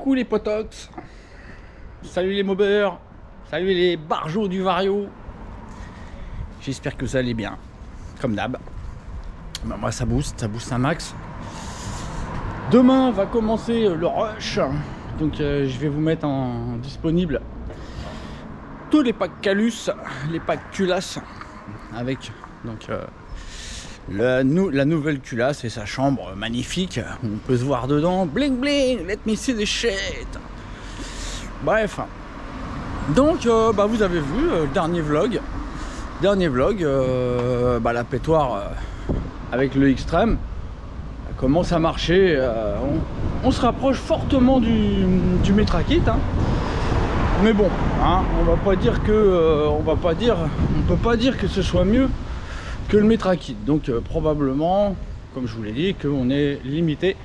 Coucou les potox, salut les mobeurs, salut les barjots du Vario. J'espère que vous allez bien, comme d'hab. Ben moi ça booste un max. Demain va commencer le rush, donc je vais vous mettre en disponible tous les packs Calus, les packs Culasse, avec donc la nouvelle Culasse et sa chambre magnifique, on peut se voir dedans, bling bling, let me see the shit. Bref, donc vous avez vu le dernier vlog, la pétoire avec le Extreme commence à marcher, on se rapproche fortement du Metrakit, hein. Mais bon, hein, on peut pas dire que ce soit mieux que le Metrakit. Donc probablement, comme je vous l'ai dit, qu'on est limité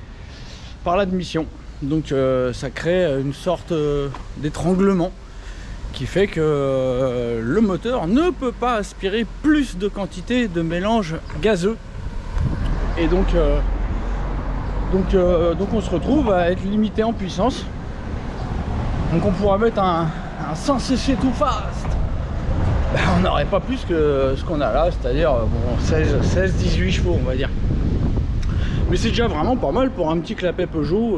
par l'admission. Donc ça crée une sorte d'étranglement qui fait que le moteur ne peut pas aspirer plus de quantité de mélange gazeux. Et donc on se retrouve à être limité en puissance. Donc on pourra mettre un 100 cc tout fast. On n'aurait pas plus que ce qu'on a là, c'est-à-dire bon, 16-18 chevaux on va dire. Mais c'est déjà vraiment pas mal pour un petit clapet Peugeot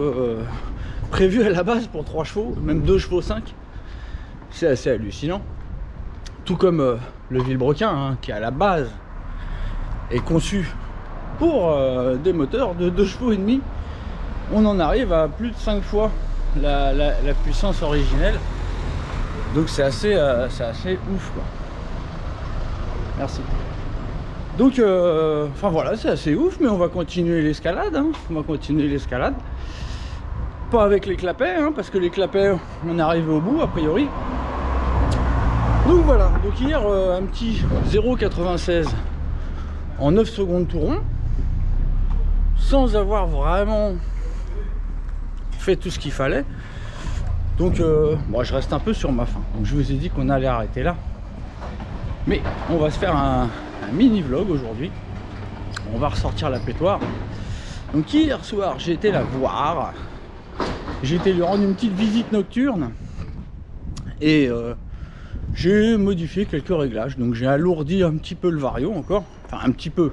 prévu à la base pour 3 chevaux, même 2 chevaux 5. C'est assez hallucinant. Tout comme le Vilebrequin, hein, qui à la base est conçu pour des moteurs de 2 chevaux et demi. On en arrive à plus de 5 fois la puissance originelle. Donc c'est assez ouf quoi. Merci. Donc enfin voilà, c'est assez ouf, mais on va continuer l'escalade, hein. On va continuer l'escalade. Pas avec les clapets, hein, parce que les clapets, on est arrivé au bout a priori. Donc voilà, donc hier un petit 0,96 en 9 secondes tout rond, sans avoir vraiment fait tout ce qu'il fallait. Donc moi je reste un peu sur ma faim. Donc je vous ai dit qu'on allait arrêter là. Mais on va se faire un mini vlog aujourd'hui. On va ressortir la pétoire. Donc hier soir j'ai été la voir. J'ai été lui rendre une petite visite nocturne. Et j'ai modifié quelques réglages. Donc j'ai alourdi un petit peu le Vario encore. Enfin un petit peu.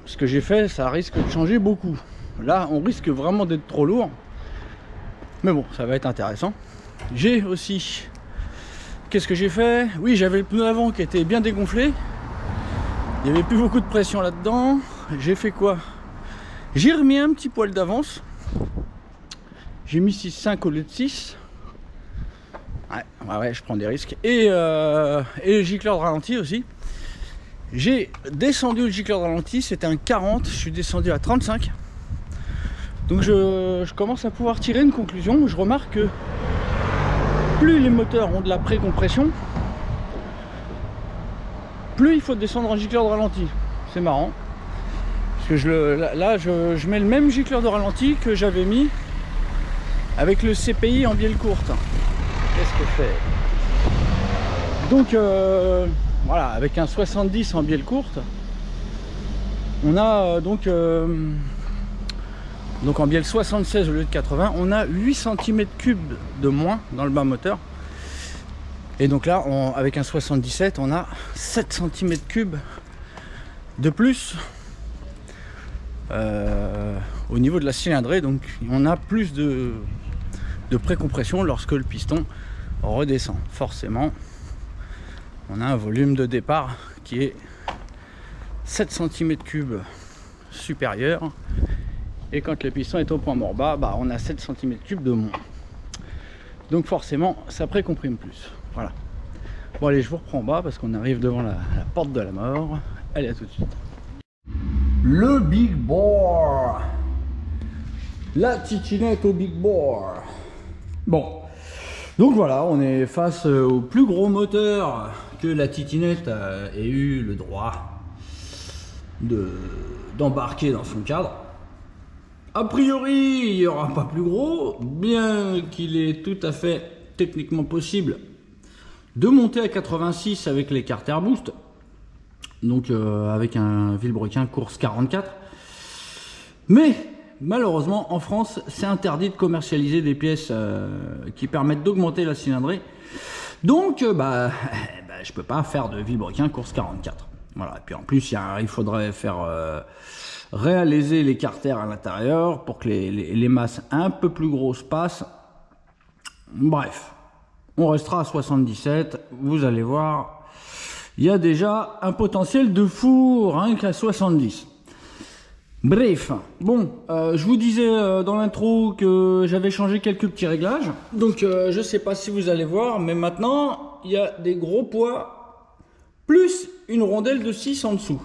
Ce que j'ai fait, ça risque de changer beaucoup. Là on risque vraiment d'être trop lourd. Mais bon, ça va être intéressant. J'ai aussi... Qu'est-ce que j'ai fait? Oui, j'avais le pneu avant qui était bien dégonflé. Il n'y avait plus beaucoup de pression là-dedans. J'ai fait quoi? J'ai remis un petit poil d'avance. J'ai mis 6,5 au lieu de 6. Ouais, je prends des risques. Et le gicleur de ralenti aussi. J'ai descendu le gicleur de ralenti. C'était un 40. Je suis descendu à 35. Donc je commence à pouvoir tirer une conclusion. Je remarque que plus les moteurs ont de la pré-compression, plus il faut descendre en gicleur de ralenti. C'est marrant. Parce que je mets le même gicleur de ralenti que j'avais mis avec le CPI en bielle courte. Qu'est-ce que je fais? Donc voilà, avec un 70 en bielle courte, on a donc en bielle 76 au lieu de 80, on a 8 cm3 de moins dans le bas moteur. Et donc là, avec un 77, on a 7 cm3 de plus au niveau de la cylindrée. Donc on a plus de précompression lorsque le piston redescend. Forcément, on a un volume de départ qui est 7 cm3 supérieur. Et quand le piston est au point mort bas, on a 7 cm3 de moins. Donc forcément, ça précomprime plus. Voilà. Bon allez, je vous reprends en bas parce qu'on arrive devant la porte de la mort. Allez, à tout de suite. Le Big Bore. La titinette au Big Bore. Bon. Donc voilà, on est face au plus gros moteur que la titinette ait eu le droit d'embarquer dans son cadre. A priori, il n'y aura pas plus gros, bien qu'il est tout à fait techniquement possible de monter à 86 avec les Carter Boost, donc avec un Vilebrequin course 44. Mais malheureusement en France c'est interdit de commercialiser des pièces qui permettent d'augmenter la cylindrée. Donc je peux pas faire de vilebrequin course 44. Voilà. Et puis en plus il faudrait faire réaliser les carters à l'intérieur pour que les masses un peu plus grosses passent. Bref, on restera à 77. Vous allez voir, il y a déjà un potentiel de fou rien qu'à 70. Bref, bon, je vous disais dans l'intro que j'avais changé quelques petits réglages. Donc je sais pas si vous allez voir, mais maintenant il y a des gros poids plus une rondelle de 6 en dessous.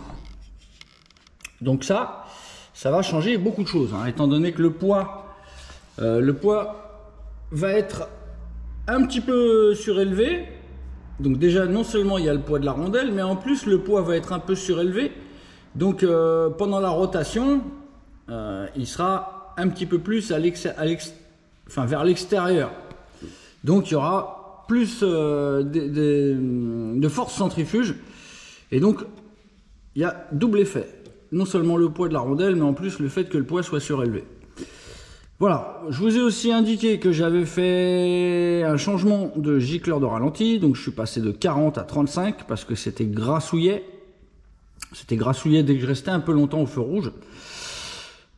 Donc ça va changer beaucoup de choses, hein, étant donné que le poids va être un petit peu surélevé. Donc déjà, non seulement il y a le poids de la rondelle, mais en plus le poids va être un peu surélevé. Donc pendant la rotation, il sera un petit peu plus vers l'extérieur. Donc il y aura plus de force centrifuge. Et donc il y a double effet. Non seulement le poids de la rondelle, mais en plus le fait que le poids soit surélevé. Voilà, je vous ai aussi indiqué que j'avais fait un changement de gicleur de ralenti. Donc je suis passé de 40 à 35 parce que c'était grassouillet. C'était grassouillet dès que je restais un peu longtemps au feu rouge.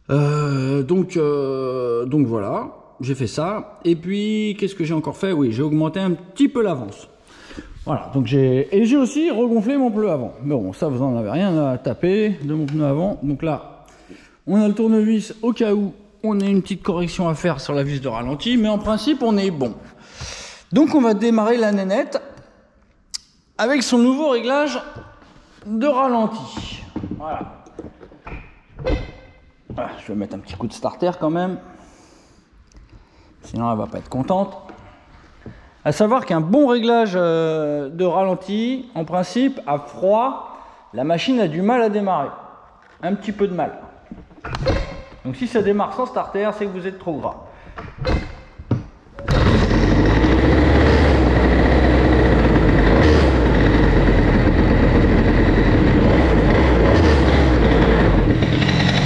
Donc voilà, j'ai fait ça. Et puis, qu'est-ce que j'ai encore fait? Oui, j'ai augmenté un petit peu l'avance. Voilà, donc j'ai aussi regonflé mon pneu avant. Mais bon, ça, vous n'en avez rien à taper de mon pneu avant. Donc là, on a le tournevis au cas où on a une petite correction à faire sur la vis de ralenti. Mais en principe, on est bon. Donc, on va démarrer la nénette avec son nouveau réglage de ralenti. Voilà. Je vais mettre un petit coup de starter quand même. Sinon, elle va pas être contente. À savoir qu'un bon réglage de ralenti, en principe, à froid, la machine a du mal à démarrer. Un petit peu de mal. Donc si ça démarre sans starter, c'est que vous êtes trop gras.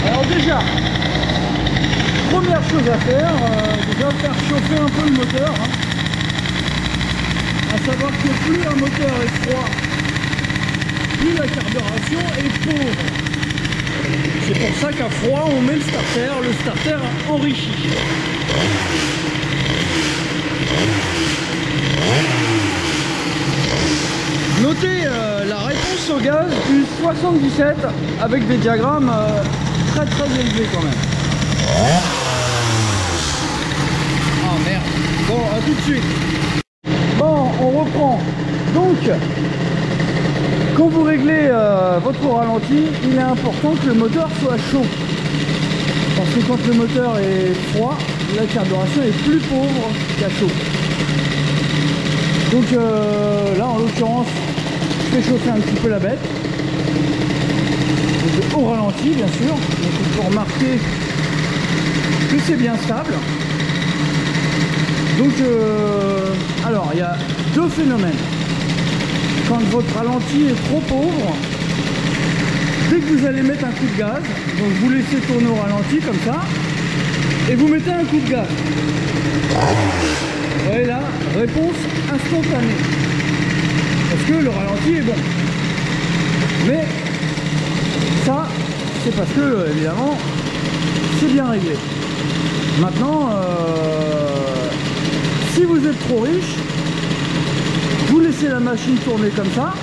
Alors déjà, première chose à faire, déjà faire chauffer un peu le moteur. Hein. À savoir que plus un moteur est froid, plus la carburation est pauvre. C'est pour ça qu'à froid, on met le starter enrichi. Notez la réponse au gaz du 77 avec des diagrammes très élevés quand même. Ah merde. Bon, à tout de suite. Bon, on reprend. Donc, quand vous réglez votre ralenti, il est important que le moteur soit chaud. Parce que quand le moteur est froid, la carburation est plus pauvre qu'à chaud. Donc là, en l'occurrence, je fais chauffer un petit peu la bête. Donc, au ralenti, bien sûr. Donc il faut remarquer que c'est bien stable. Donc, alors, il y a deux phénomènes. Quand votre ralenti est trop pauvre, dès que vous allez mettre un coup de gaz, donc vous laissez tourner au ralenti comme ça, et vous mettez un coup de gaz. Vous voyez là, réponse instantanée. Parce que le ralenti est bon. Mais ça, c'est parce que, évidemment, c'est bien réglé. Maintenant, si vous êtes trop riche, vous laissez la machine tourner comme ça.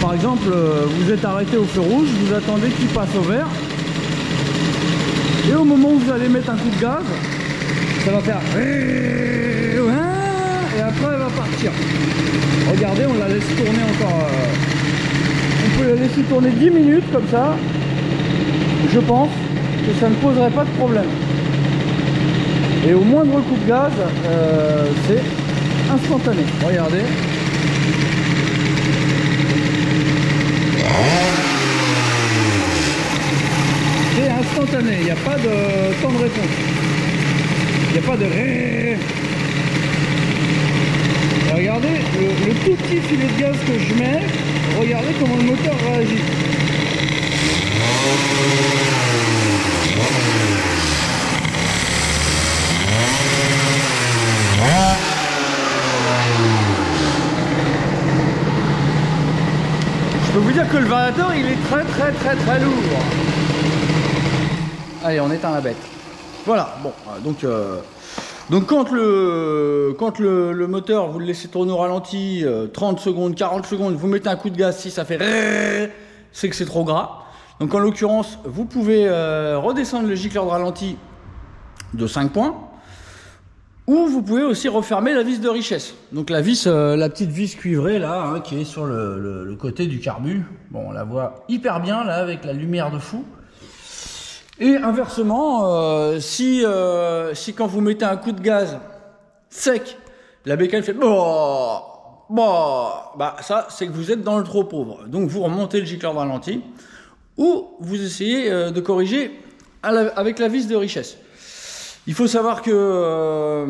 Par exemple, vous êtes arrêté au feu rouge, vous attendez qu'il passe au vert. Et au moment où vous allez mettre un coup de gaz, ça va faire... Et après, elle va partir. Regardez, on la laisse tourner encore... On peut la laisser tourner 10 minutes comme ça. Je pense que ça ne poserait pas de problème. Et au moindre coup de gaz, c'est instantané. Regardez. C'est instantané, il n'y a pas de temps de réponse. Il n'y a pas de... Et regardez, le tout petit filet de gaz que je mets, regardez comment le moteur réagit. Je peux vous dire que le variateur il est très lourd. Allez, on éteint la bête. Voilà, bon, donc quand le moteur vous le laissez tourner au ralenti 30 secondes, 40 secondes, vous mettez un coup de gaz, si ça fait c'est que c'est trop gras. Donc en l'occurrence, vous pouvez redescendre le gicleur de ralenti de 5 points. Ou vous pouvez aussi refermer la vis de richesse. Donc la vis, la petite vis cuivrée là, hein, qui est sur le côté du carbu. Bon, on la voit hyper bien là avec la lumière de fou. Et inversement, si quand vous mettez un coup de gaz sec, la bécane fait bah ça c'est que vous êtes dans le trop pauvre. Donc vous remontez le gicleur de ralenti ou vous essayez de corriger avec la vis de richesse. Il faut savoir que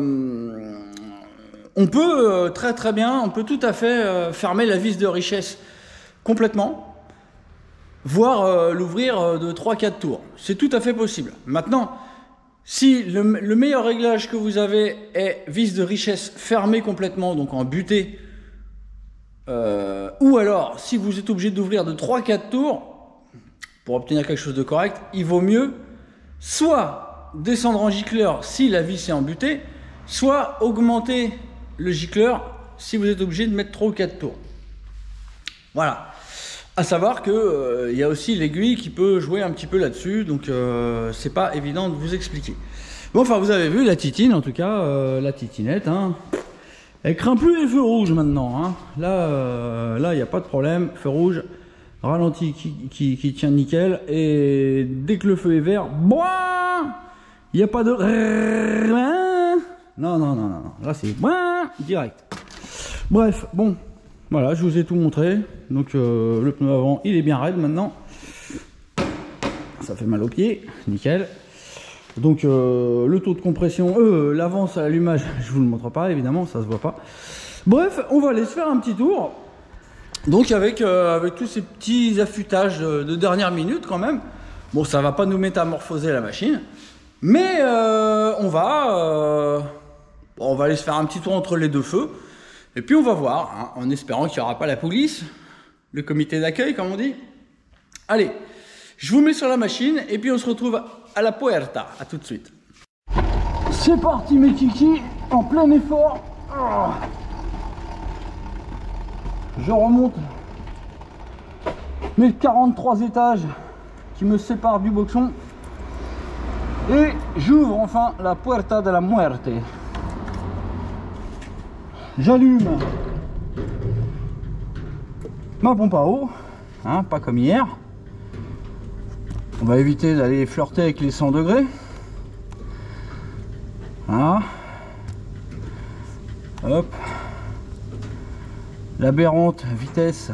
on peut très bien, on peut tout à fait fermer la vis de richesse complètement, voire l'ouvrir de 3-4 tours. C'est tout à fait possible. Maintenant, si le meilleur réglage que vous avez est vis de richesse fermée complètement, donc en butée, ou alors si vous êtes obligé d'ouvrir de 3-4 tours pour obtenir quelque chose de correct, il vaut mieux soit descendre en gicleur si la vis est en butée, soit augmenter le gicleur si vous êtes obligé de mettre 3 ou 4 tours. Voilà. À savoir que y a aussi l'aiguille qui peut jouer un petit peu là-dessus, donc c'est pas évident de vous expliquer. Bon, enfin vous avez vu la titine, en tout cas la titinette, hein, elle craint plus les feux rouges maintenant. Hein. Là, il n'y a pas de problème, feu rouge, ralenti qui tient nickel, et dès que le feu est vert, boing, il n'y a pas de... Non, là c'est direct. Bref, bon, voilà, je vous ai tout montré. Donc le pneu avant, il est bien raide maintenant. Ça fait mal aux pieds, nickel. Donc le taux de compression, l'avance à l'allumage, je vous le montre pas, évidemment, ça se voit pas. Bref, on va aller se faire un petit tour. Donc avec tous ces petits affûtages de dernière minute quand même. Bon, ça va pas nous métamorphoser la machine. Mais on va aller se faire un petit tour entre les deux feux. Et puis on va voir, hein, en espérant qu'il n'y aura pas la police, le comité d'accueil comme on dit. Allez, je vous mets sur la machine et puis on se retrouve à la puerta. À tout de suite. C'est parti mes kikis, en plein effort. Je remonte mes 43 étages qui me séparent du boxon. Et j'ouvre enfin la puerta de la muerte. J'allume ma pompe à eau, hein, pas comme hier. On va éviter d'aller flirter avec les 100 degrés. Voilà. Hop. L'aberrante vitesse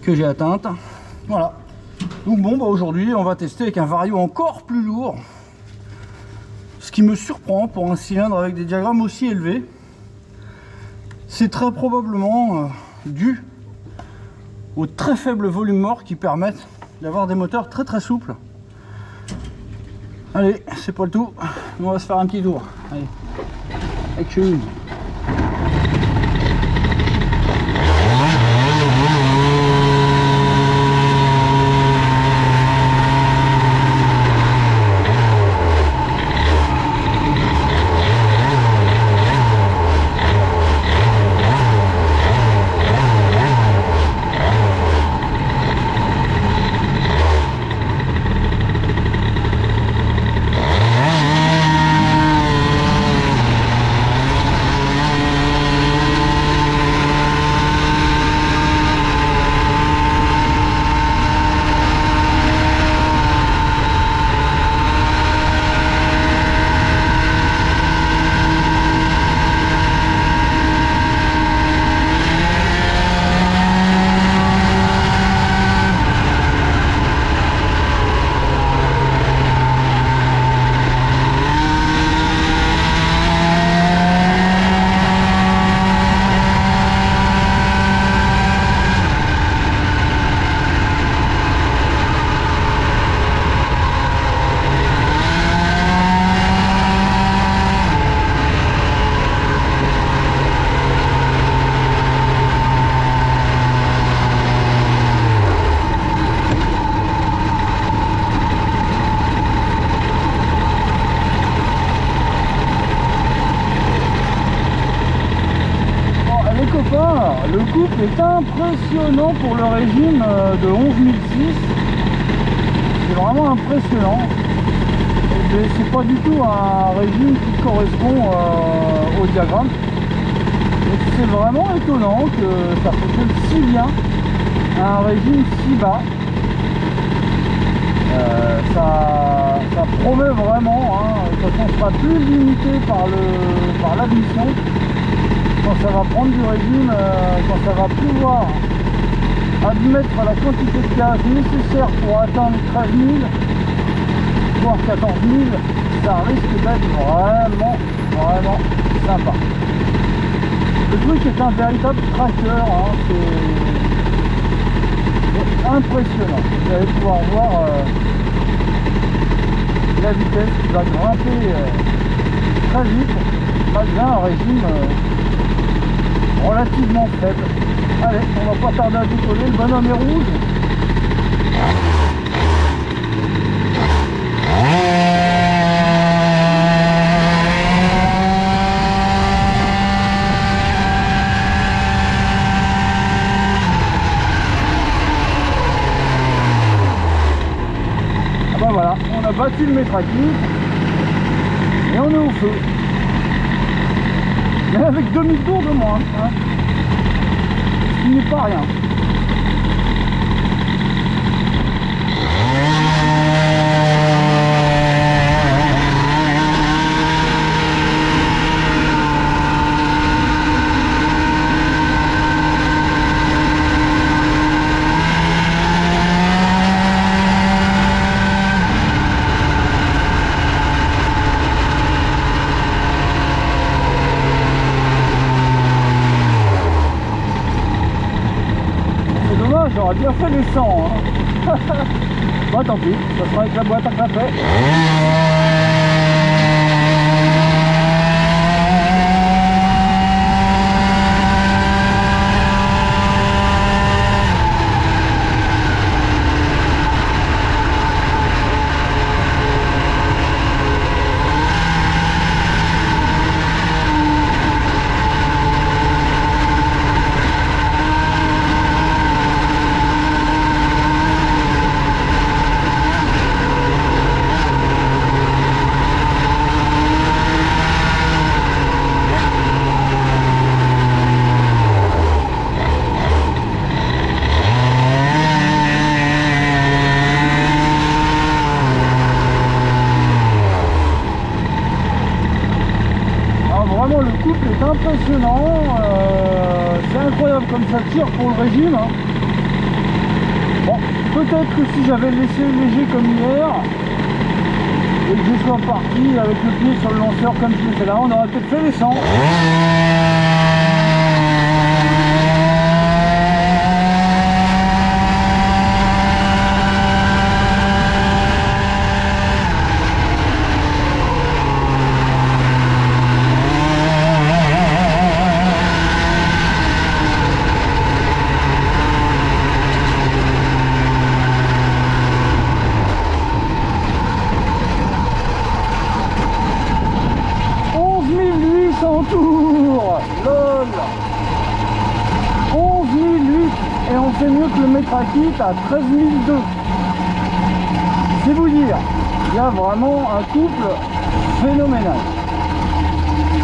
que j'ai atteinte. Voilà. Donc bon, bah aujourd'hui on va tester avec un vario encore plus lourd, ce qui me surprend pour un cylindre avec des diagrammes aussi élevés. C'est très probablement dû au très faible volume mort qui permettent d'avoir des moteurs très souples. Allez, c'est pas le tout, on va se faire un petit tour. Allez, action. Alors, le couple est impressionnant pour le régime de 11006. C'est vraiment impressionnant. C'est pas du tout un régime qui correspond au diagramme. C'est vraiment étonnant que ça fonctionne si bien à un régime si bas. Ça promet vraiment, hein, de toute façon on sera plus limité par l'admission quand ça va prendre du régime, quand ça va pouvoir admettre la quantité de gaz nécessaire pour atteindre 13 000 voire 14 000, ça risque d'être vraiment sympa. Le truc est un véritable tracker, hein, c'est impressionnant. Vous allez pouvoir voir la vitesse qui va grimper très vite malgré un régime relativement faible. Allez, on va pas tarder à décoller, le bonhomme est rouge. Voilà, on a battu le métraquis et on est au feu. Mais avec 2000 tours de moins, hein. Ce qui n'est pas rien. J'aurais bien fait les 100, hein. Bon, tant pis, ça sera avec la boîte à café. Le couple est impressionnant, c'est incroyable comme ça tire pour le régime, hein. Bon, peut-être que si j'avais laissé léger comme hier et que je sois parti avec le pied sur le lanceur comme je l'ai fait là, on aurait peut-être fait les 100. Tours, lol, 11 008 et on fait mieux que le métraquis à 13 002. C'est vous dire, il y a vraiment un couple phénoménal.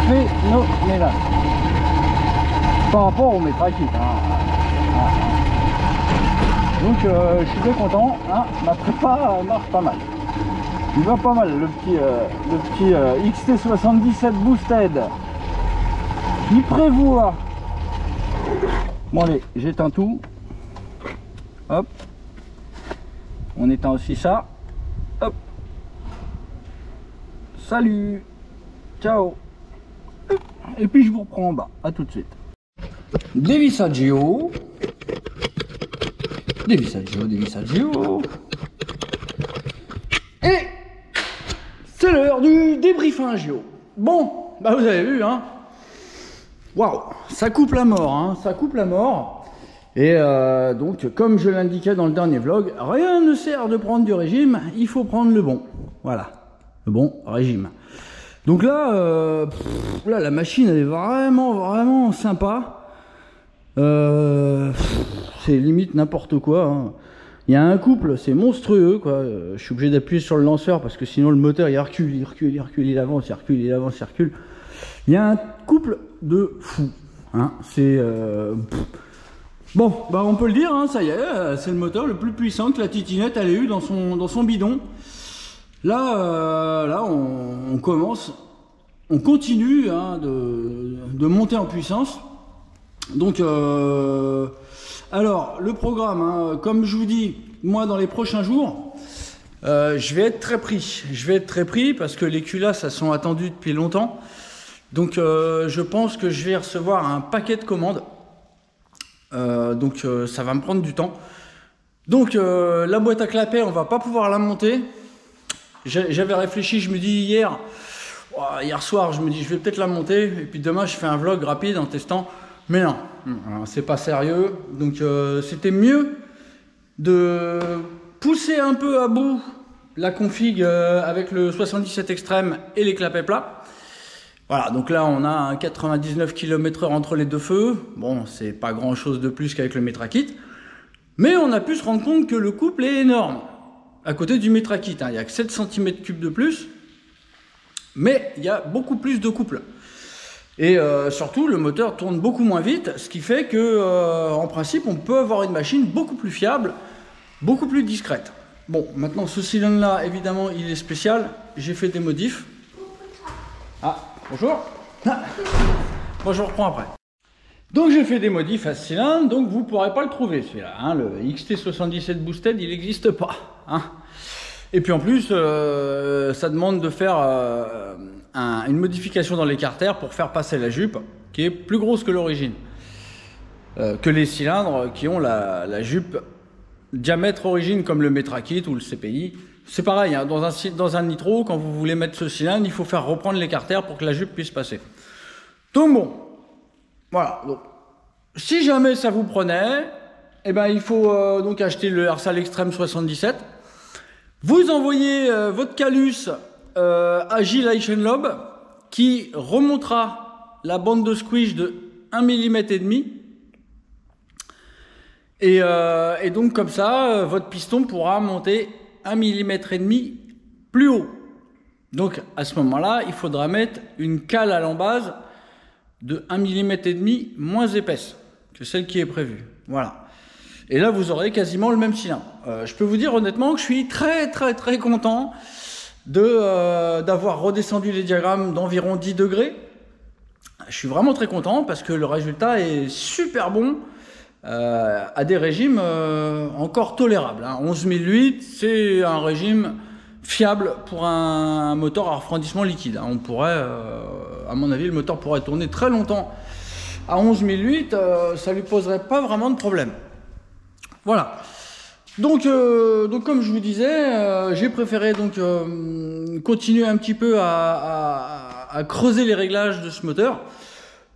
Phénoménal. Par rapport au métraquis. Hein. Donc je suis très content, hein, ma prépa marche pas mal. Il va pas mal le petit XT77 Boosted. Il prévoit. Bon allez, j'éteins tout. Hop. On éteint aussi ça. Hop. Salut. Ciao. Et puis je vous reprends en bas. À tout de suite. Dévissaggio. Dévissaggio. Et c'est l'heure du débriefingio. Bon, bah vous avez vu, hein. Waouh, ça coupe la mort, hein, ça coupe la mort. Et donc, comme je l'indiquais dans le dernier vlog, rien ne sert de prendre du régime, il faut prendre le bon. Voilà, le bon régime. Donc là, là la machine elle est vraiment sympa. C'est limite n'importe quoi, hein. Il y a un couple, c'est monstrueux, quoi. Je suis obligé d'appuyer sur le lanceur parce que sinon le moteur il recule, il avance, il avance, il recule. Il y a un couple de fous, hein. C'est bon, bah on peut le dire, hein, ça y est, c'est le moteur le plus puissant que la titinette elle ait eu dans son bidon. Là, on commence, on continue, hein, de monter en puissance. Donc alors le programme, hein, comme je vous dis, moi dans les prochains jours je vais être très pris parce que les culasses elles sont attendues depuis longtemps. Donc je pense que je vais recevoir un paquet de commandes, donc ça va me prendre du temps. Donc la boîte à clapet on va pas pouvoir la monter. J'avais réfléchi, je me dis hier soir, je me dis je vais peut-être la monter et puis demain je fais un vlog rapide en testant. Mais non, c'est pas sérieux. Donc c'était mieux de pousser un peu à bout la config avec le 77 extrême et les clapets plats. Voilà, donc là on a un 99 km/h entre les deux feux. Bon, c'est pas grand chose de plus qu'avec le Metrakit. Mais on a pu se rendre compte que le couple est énorme. À côté du Metrakit, hein, il n'y a que 7 cm3 de plus. Mais il y a beaucoup plus de couple. Et surtout, le moteur tourne beaucoup moins vite, ce qui fait que, en principe, on peut avoir une machine beaucoup plus fiable, beaucoup plus discrète. Bon, maintenant, ce cylindre-là, évidemment, il est spécial. J'ai fait des modifs. Ah, bonjour. Ah. Bon, je reprends après. Donc, j'ai fait des modifs à ce cylindre, donc vous ne pourrez pas le trouver, celui-là. Hein, le XT77 Boosted, il n'existe pas. Hein. Et puis, en plus, ça demande de faire... une modification dans l'écarter pour faire passer la jupe qui est plus grosse que l'origine, que les cylindres qui ont la jupe diamètre origine comme le Metrakit ou le CPI. C'est pareil, hein, dans un nitro, quand vous voulez mettre ce cylindre, il faut faire reprendre l'écarter pour que la jupe puisse passer. Donc bon, voilà. Donc, si jamais ça vous prenait, eh ben, il faut donc acheter le Ersal Extreme 77. Vous envoyez votre calus Agilation Lobe qui remontera la bande de squish de 1,5 mm et donc comme ça votre piston pourra monter 1,5 mm plus haut. Donc à ce moment là il faudra mettre une cale à l'embase de 1,5 mm moins épaisse que celle qui est prévue. Voilà. Et là vous aurez quasiment le même cylindre. Je peux vous dire honnêtement que je suis très content d'avoir redescendu les diagrammes d'environ 10 degrés. Je suis vraiment très content parce que le résultat est super bon à des régimes encore tolérables. 11008, c'est un régime fiable pour un moteur à refroidissement liquide. On pourrait, à mon avis, le moteur pourrait tourner très longtemps à 11008, ça lui poserait pas vraiment de problème. Voilà. Donc comme je vous disais, j'ai préféré donc continuer un petit peu à creuser les réglages de ce moteur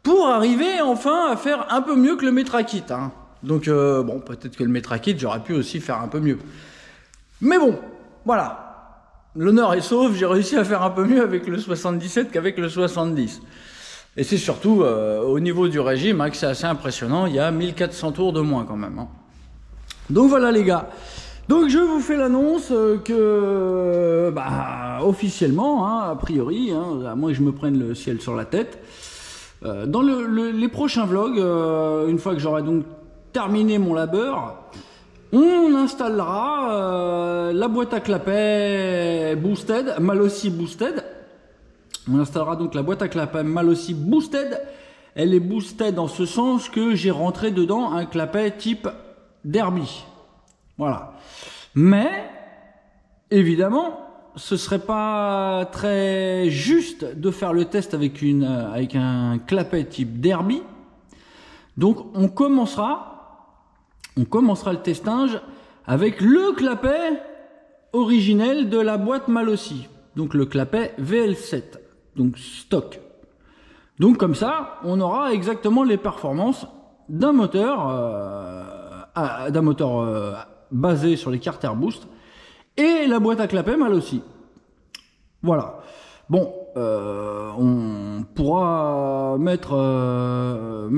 pour arriver enfin à faire un peu mieux que le Metrakit. Hein. Donc bon, peut-être que le Metrakit, j'aurais pu aussi faire un peu mieux. Mais bon, voilà. L'honneur est sauf, j'ai réussi à faire un peu mieux avec le 77 qu'avec le 70. Et c'est surtout au niveau du régime hein, que c'est assez impressionnant. Il y a 1400 tours de moins quand même. Hein. Donc voilà les gars. Donc je vous fais l'annonce que officiellement, hein, a priori, hein, à moins que je me prenne le ciel sur la tête, dans les prochains vlogs, une fois que j'aurai donc terminé mon labeur, on installera la boîte à clapet boosted, Malossi boosted. On installera donc la boîte à clapet Malossi boosted. Elle est boosted en ce sens que j'ai rentré dedans un clapet type Derby. Voilà. Mais, évidemment, ce serait pas très juste de faire le test avec un clapet type Derby. Donc, on commencera le testage avec le clapet originel de la boîte Malossi. Donc, le clapet VL7. Donc, stock. Donc, comme ça, on aura exactement les performances d'un moteur basé sur les carter boost et la boîte à clapet Malossi. Voilà. Bon, on pourra mettre en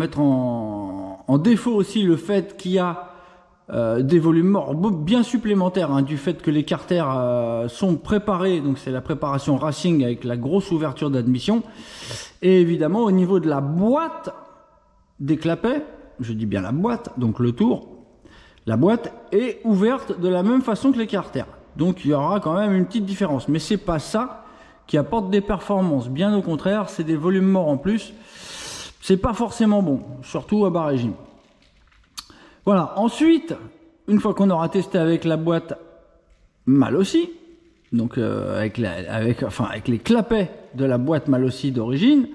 en défaut aussi le fait qu'il y a des volumes morts bien supplémentaires, hein, du fait que les carters sont préparés, donc c'est la préparation racing avec la grosse ouverture d'admission. Et évidemment au niveau de la boîte des clapets, je dis bien la boîte, donc le tour, la boîte est ouverte de la même façon que les carters. Donc il y aura quand même une petite différence, mais c'est pas ça qui apporte des performances, bien au contraire, c'est des volumes morts en plus. C'est pas forcément bon, surtout à bas régime. Voilà, ensuite, une fois qu'on aura testé avec la boîte Malossi, donc avec les clapets de la boîte Malossi d'origine,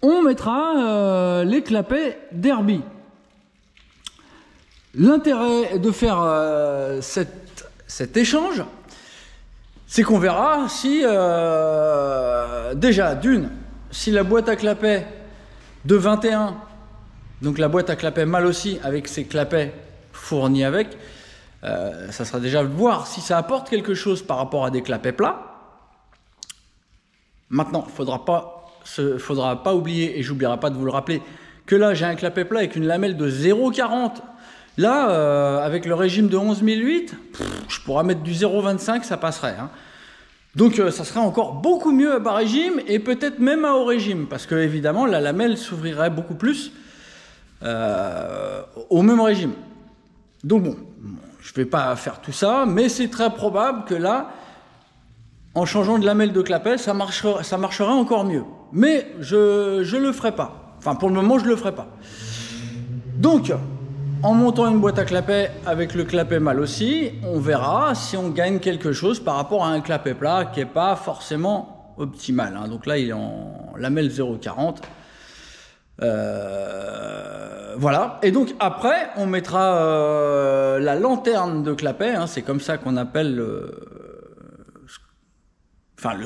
on mettra les clapets Derby. L'intérêt de faire cet échange, c'est qu'on verra si, déjà, d'une, si la boîte à clapets de 21, donc la boîte à clapets Malossi avec ses clapets fournis avec, ça sera déjà voir si ça apporte quelque chose par rapport à des clapets plats. Maintenant, faudra pas oublier, et j'oublierai pas de vous le rappeler, que là j'ai un clapet plat avec une lamelle de 0,40. Là, avec le régime de 11008, je pourrais mettre du 0,25, ça passerait, hein. Donc ça serait encore beaucoup mieux à bas régime et peut-être même à haut régime, parce que évidemment la lamelle s'ouvrirait beaucoup plus au même régime. Donc bon, je ne vais pas faire tout ça, mais c'est très probable que là, en changeant de lamelle de clapet, ça marcherait encore mieux. Mais je le ferai pas. Enfin, pour le moment, je le ferai pas. Donc, en montant une boîte à clapet avec le clapet Malossi, on verra si on gagne quelque chose par rapport à un clapet plat qui n'est pas forcément optimal, hein. Donc là, il est en lamelle 0,40. Voilà. Et donc après, on mettra la lanterne de clapet, hein, c'est comme ça qu'on appelle le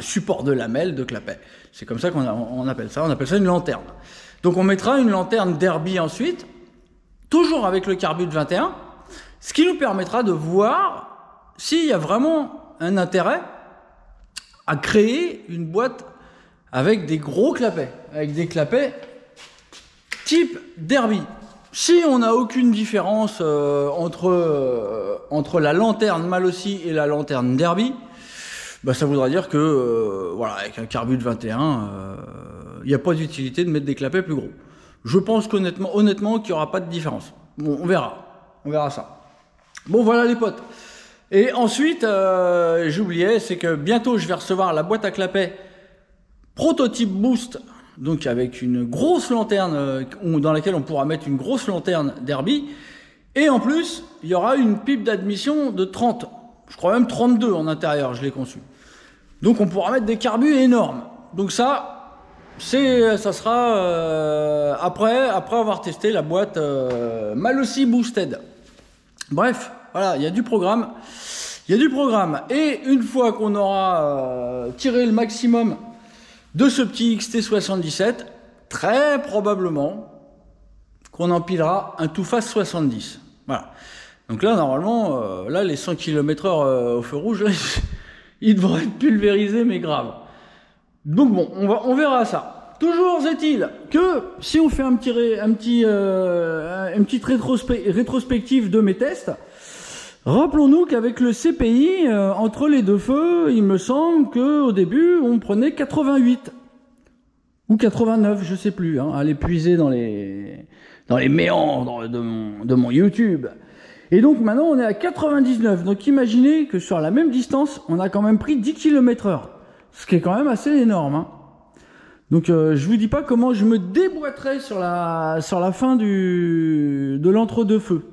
support de lamelle de clapet. C'est comme ça qu'on appelle ça. On appelle ça une lanterne. Donc on mettra une lanterne Derby ensuite, toujours avec le Carbut 21, ce qui nous permettra de voir s'il y a vraiment un intérêt à créer une boîte avec des gros clapets, avec des clapets type Derby. Si on n'a aucune différence entre la lanterne Malossi et la lanterne Derby, bah ça voudra dire que voilà, avec un Carbut 21, il n'y a pas d'utilité de mettre des clapets plus gros. Je pense honnêtement qu'il n'y aura pas de différence. Bon, on verra ça. Bon, voilà les potes. Et ensuite, j'oubliais, c'est que bientôt je vais recevoir la boîte à clapets prototype Boost, donc avec une grosse lanterne dans laquelle on pourra mettre une grosse lanterne Derby. Et en plus, il y aura une pipe d'admission de 30, je crois même 32 en intérieur, je l'ai conçu. Donc on pourra mettre des carbus énormes. Donc ça sera après avoir testé la boîte Malossi Boosted. Bref, voilà, il y a du programme. Et une fois qu'on aura tiré le maximum de ce petit XT77, très probablement qu'on empilera un Too Fast 70. Voilà. Donc là, normalement, là, les 100 km/h au feu rouge, ils devraient être pulvérisés, mais grave. Donc bon, on verra ça. Toujours est-il que si on fait une petite rétrospective de mes tests, rappelons-nous qu'avec le CPI, entre les deux feux, il me semble qu'au début, on prenait 88 ou 89, je sais plus, hein, à l'épuiser dans les méandres de mon YouTube. Et donc maintenant, on est à 99. Donc imaginez que sur la même distance, on a quand même pris 10 km/h. Ce qui est quand même assez énorme, hein. Donc je vous dis pas comment je me déboîterai sur la fin de l'entre-deux-feux.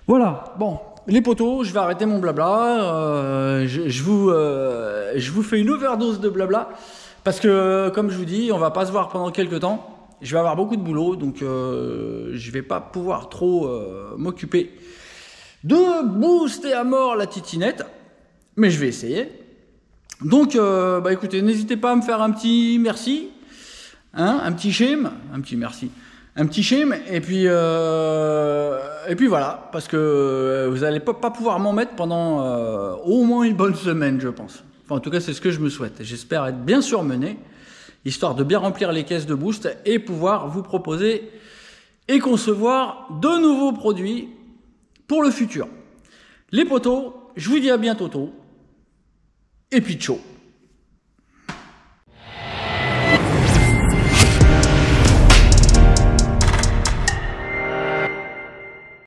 Voilà, bon, les potos, je vais arrêter mon blabla, je vous fais une overdose de blabla, parce que, comme je vous dis, on va pas se voir pendant quelques temps, je vais avoir beaucoup de boulot, donc je vais pas pouvoir trop m'occuper de booster à mort la titinette, mais je vais essayer. Donc, bah écoutez, n'hésitez pas à me faire un petit merci, hein, un petit shame, un petit merci. Un petit shame, et puis voilà, parce que vous n'allez pas pouvoir m'en mettre pendant au moins une bonne semaine, je pense. Enfin, en tout cas, c'est ce que je me souhaite. J'espère être bien surmené, histoire de bien remplir les caisses de boost et pouvoir vous proposer et concevoir de nouveaux produits pour le futur. Les potos, je vous dis à bientôt. Et puis ciao.